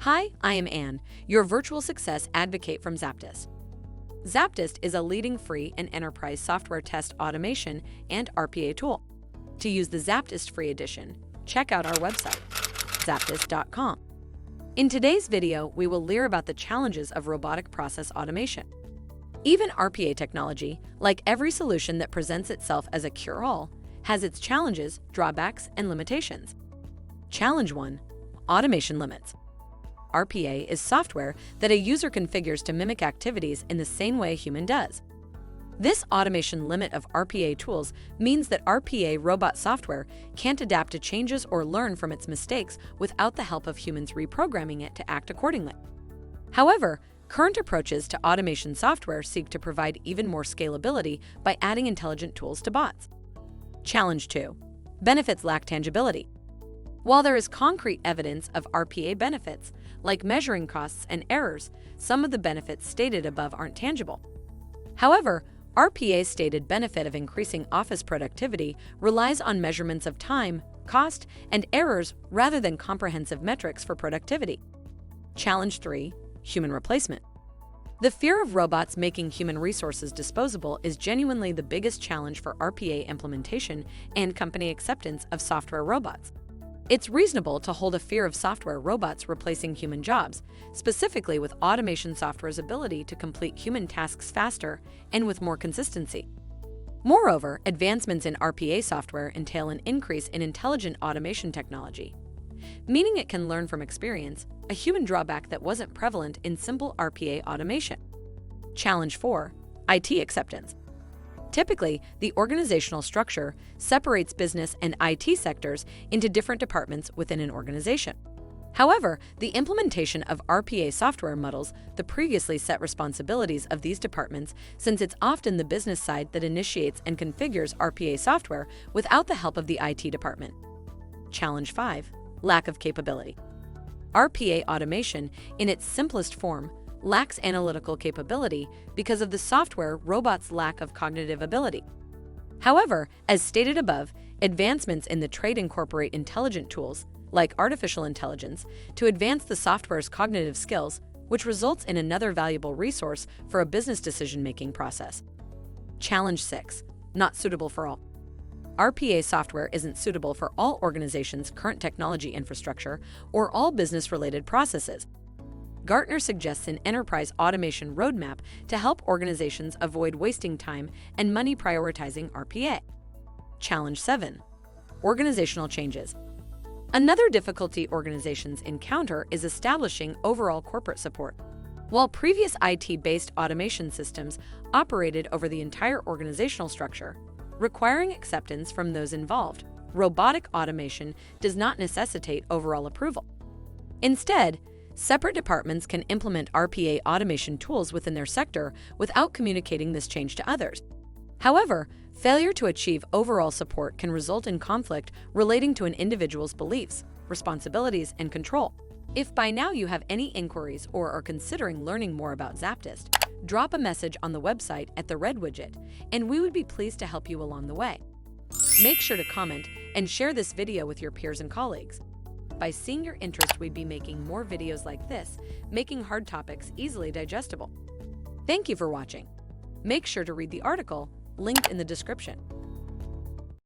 Hi, I am Anne, your virtual success advocate from ZAPTEST. ZAPTEST is a leading free and enterprise software test automation and RPA tool. To use the ZAPTEST free edition, check out our website, ZAPTEST.AI. In today's video, we will learn about the challenges of robotic process automation. Even RPA technology, like every solution that presents itself as a cure-all, has its challenges, drawbacks, and limitations. Challenge 1. Automation limits. RPA is software that a user configures to mimic activities in the same way a human does. This automation limit of RPA tools means that RPA robot software can't adapt to changes or learn from its mistakes without the help of humans reprogramming it to act accordingly. However, current approaches to automation software seek to provide even more scalability by adding intelligent tools to bots. Challenge 2. Benefits lack tangibility. While there is concrete evidence of RPA benefits, like measuring costs and errors, some of the benefits stated above aren't tangible. However, RPA's stated benefit of increasing office productivity relies on measurements of time, cost, and errors rather than comprehensive metrics for productivity. Challenge 3. Human replacement. The fear of robots making human resources disposable is genuinely the biggest challenge for RPA implementation and company acceptance of software robots. It's reasonable to hold a fear of software robots replacing human jobs, specifically with automation software's ability to complete human tasks faster and with more consistency. Moreover, advancements in RPA software entail an increase in intelligent automation technology, meaning it can learn from experience, a human drawback that wasn't prevalent in simple RPA automation. Challenge 4. IT acceptance. Typically, the organizational structure separates business and IT sectors into different departments within an organization. However, the implementation of RPA software muddles the previously set responsibilities of these departments, since it's often the business side that initiates and configures RPA software without the help of the IT department. Challenge 5. Lack of capability. RPA automation, in its simplest form, lacks analytical capability because of the software robot's lack of cognitive ability. However, as stated above, advancements in the trade incorporate intelligent tools, like artificial intelligence, to advance the software's cognitive skills, which results in another valuable resource for a business decision-making process. Challenge 6. Not suitable for all. RPA software isn't suitable for all organizations' current technology infrastructure or all business-related processes. Gartner suggests an enterprise automation roadmap to help organizations avoid wasting time and money prioritizing RPA. Challenge 7. Organizational changes. Another difficulty organizations encounter is establishing overall corporate support. While previous IT-based automation systems operated over the entire organizational structure, requiring acceptance from those involved, robotic automation does not necessitate overall approval. Instead, separate departments can implement RPA automation tools within their sector without communicating this change to others. However, failure to achieve overall support can result in conflict relating to an individual's beliefs, responsibilities, and control. If by now you have any inquiries or are considering learning more about ZAPTEST, drop a message on the website at the red widget, and we would be pleased to help you along the way. Make sure to comment and share this video with your peers and colleagues. By seeing your interest, we'd be making more videos like this, making hard topics easily digestible. Thank you for watching. Make sure to read the article linked in the description.